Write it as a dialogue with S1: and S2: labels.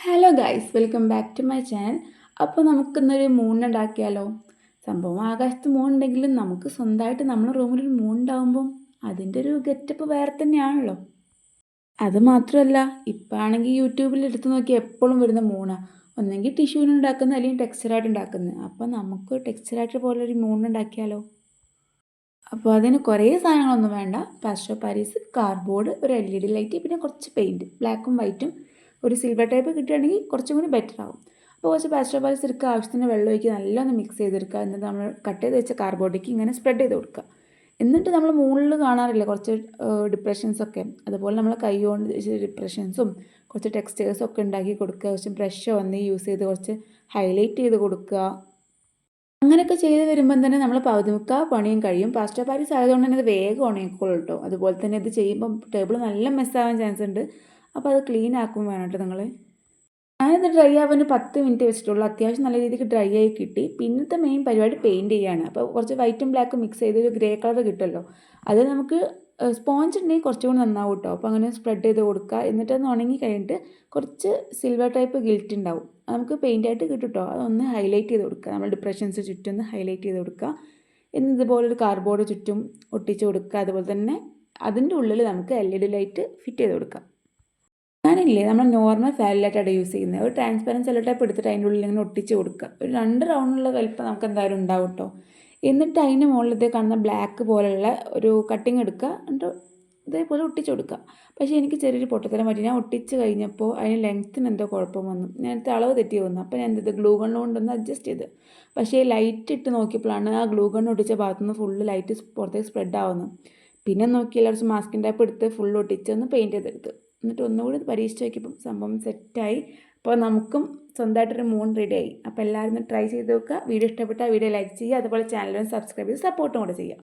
S1: Hello guys, welcome back to my channel. അപ്പോൾ നമുക്കിന്നൊരു മൂണുണ്ടാക്കിയാലോ? സംഭവം ആകാശത്ത് മൂണുണ്ടെങ്കിലും നമുക്ക് സ്വന്തമായിട്ട് നമ്മുടെ റൂമിലൊരു മൂണുണ്ടാകുമ്പം അതിൻ്റെ ഒരു ഗെറ്റപ്പ് വേറെ തന്നെയാണല്ലോ. അത് മാത്രമല്ല, ഇപ്പം ആണെങ്കിൽ യൂട്യൂബിൽ എടുത്ത് നോക്കി എപ്പോഴും വരുന്ന മൂണാണ്. ഒന്നെങ്കിൽ ടിഷ്യൂവിന് ഉണ്ടാക്കുന്നത് അല്ലെങ്കിൽ ടെക്സ്ചറായിട്ട് ഉണ്ടാക്കുന്നത്. അപ്പോൾ നമുക്ക് ടെക്സ്ചറായിട്ട് പോലൊരു മൂണുണ്ടാക്കിയാലോ? അപ്പോൾ അതിന് കുറേ സാധനങ്ങളൊന്നും വേണ്ട. പാസ്റ്റർ പാരീസ്, കാർഡ്ബോർഡ്, ഒരു LED ലൈറ്റ്, പിന്നെ കുറച്ച് പെയിൻറ്റ്, ബ്ലാക്കും വൈറ്റും, ഒരു സിൽവർ ടൈപ്പ് കിട്ടുകയാണെങ്കിൽ കുറച്ചും കൂടി ബെറ്റർ ആവും. അപ്പോൾ കുറച്ച് പാസ്റ്റർ പാരീസ് എടുക്കുക, ആവശ്യത്തിന് വെള്ളം ഒഴിക്കുക, നല്ലൊന്ന് മിക്സ് ചെയ്തെടുക്കുക. എന്നിട്ട് നമ്മൾ കട്ട് ചെയ്ത് വെച്ച കാർഡ്ബോർഡിലേക്ക് ഇങ്ങനെ സ്പ്രെഡ് ചെയ്ത് കൊടുക്കുക. എന്നിട്ട് നമ്മൾ മുകളിൽ കാണാറില്ല കുറച്ച് ഡിപ്രഷൻസൊക്കെ, അതുപോലെ നമ്മൾ കൈ കൊണ്ട് ഡിപ്രഷൻസും കുറച്ച് ടെക്സ്റ്റേഴ്സും ഒക്കെ ഉണ്ടാക്കി കൊടുക്കുക. കുറച്ച് ബ്രഷോ ഒന്ന് യൂസ് ചെയ്ത് കുറച്ച് ഹൈലൈറ്റ് ചെയ്ത് കൊടുക്കുക. അങ്ങനെയൊക്കെ ചെയ്ത് വരുമ്പം തന്നെ നമ്മൾ പകുതിമുക്കാൽ പണിയും കഴിയും. പാസ്റ്റർ പാരീസ് ആയതുകൊണ്ട് തന്നെ ഇത് വേഗം ഉണങ്ങിക്കോളും കേട്ടോ. അതുപോലെ തന്നെ ഇത് ചെയ്യുമ്പം ടേബിൾ നല്ല മെസ്സാവാൻ ചാൻസ് ഉണ്ട്. അപ്പോൾ അത് ക്ലീൻ ആക്കും വേണം കേട്ടോ നിങ്ങൾ. ഞാനിത് ഡ്രൈ ആവാൻ 10 മിനിറ്റ് വെച്ചിട്ടുള്ളൂ. അത്യാവശ്യം നല്ല രീതിക്ക് ഡ്രൈ ആയി കിട്ടി. പിന്നത്തെ മെയിൻ പരിപാടി പെയിൻറ്റ് ചെയ്യാണ്. അപ്പോൾ കുറച്ച് വൈറ്റും ബ്ലാക്കും മിക്സ് ചെയ്ത് ഒരു ഗ്രേ കളർ കിട്ടുമല്ലോ, അത് നമുക്ക് സ്പോഞ്ച് ഉണ്ടെങ്കിൽ കുറച്ചും കൂടി നന്നാവും കേട്ടോ. അപ്പോൾ അങ്ങനെ സ്പ്രെഡ് ചെയ്ത് കൊടുക്കുക. എന്നിട്ടൊന്ന് ഉണങ്ങി കഴിഞ്ഞിട്ട് കുറച്ച് സിൽവർ ടൈപ്പ് ഗിൽറ്റ് ഉണ്ടാവും, അത് നമുക്ക് പെയിൻ്റായിട്ട് കിട്ടും കേട്ടോ. അതൊന്ന് ഹൈലൈറ്റ് ചെയ്ത് കൊടുക്കുക. നമ്മൾ ഡിപ്രഷൻസ് ചുറ്റും ഒന്ന് ഹൈലൈറ്റ് ചെയ്ത് കൊടുക്കുക. എന്നിട്ട് ഇതുപോലൊരു കാർഡ്ബോർഡ് ചുറ്റും ഒട്ടിച്ച് കൊടുക്കുക. അതുപോലെ തന്നെ അതിൻ്റെ ഉള്ളിൽ നമുക്ക് LED ലൈറ്റ് ഫിറ്റ് ചെയ്ത് കൊടുക്കാം. ഞാനില്ലേ നമ്മൾ നോർമൽ ഫാൻ ലൈറ്റാണ് യൂസ് ചെയ്യുന്നത്. ഒരു ട്രാൻസ്പെറൻറ്റ് സെല്ലോ ടൈപ്പ് എടുത്തിട്ട് അതിൻ്റെ ഉള്ളിൽ ഇങ്ങനെ ഒട്ടിച്ച് കൊടുക്കുക. ഒരു 2 റൗണ്ടുള്ള വലിപ്പം നമുക്ക് എന്തായാലും ഉണ്ടാവും കേട്ടോ. എന്നിട്ട് അതിൻ്റെ മുകളിൽ ഇതേ കാണുന്ന ബ്ലാക്ക് പോലെയുള്ള ഒരു കട്ടിങ് എടുക്കുക, എന്നിട്ട് ഇതേപോലെ ഒട്ടിച്ച് കൊടുക്കുക. പക്ഷേ എനിക്ക് ചെറിയൊരു പൊട്ടത്തരം പറ്റി. ഞാൻ ഒട്ടിച്ച് കഴിഞ്ഞപ്പോൾ അതിന് ലെങ്ത്തിന് എന്തോ കുഴപ്പം വന്നു. നേരത്തെ അളവ് തെറ്റി വന്നു. അപ്പോൾ ഞാൻ എന്തത് ഗ്ലൂ ഗൺ കൊണ്ടൊന്ന് അഡ്ജസ്റ്റ് ചെയ്ത്. പക്ഷേ ലൈറ്റ് ഇട്ട് നോക്കിയപ്പോഴാണ് ആ ഗ്ലൂ ഗൺ ഒട്ടിച്ച ഭാഗത്തുനിന്ന് ഫുള്ള് ലൈറ്റ് പുറത്തേക്ക് സ്പ്രെഡ് ആവുന്നു. പിന്നെ നോക്കിയില്ല, കുറച്ച് മാസ്കിൻ ടൈപ്പ് എടുത്ത് ഫുൾ ഒട്ടിച്ച് ഒന്ന് പെയിൻറ്റ് ചെയ്തെടുത്ത്. എന്നിട്ട് ഒന്നുകൂടി പരീക്ഷിച്ച് നോക്കിയപ്പം സംഭവം സെറ്റായി. അപ്പോൾ നമുക്കും സ്വന്തമായിട്ടൊരു മൂൺ റെഡി ആയി. അപ്പോൾ എല്ലാവരും ഒന്ന് ട്രൈ ചെയ്ത് നോക്കുക. വീഡിയോ ഇഷ്ടപ്പെട്ടാൽ വീഡിയോ ലൈക്ക് ചെയ്യുക. അതുപോലെ ചാനലിന് സബ്സ്ക്രൈബ് ചെയ്ത് സപ്പോർട്ടും കൂടെ ചെയ്യുക.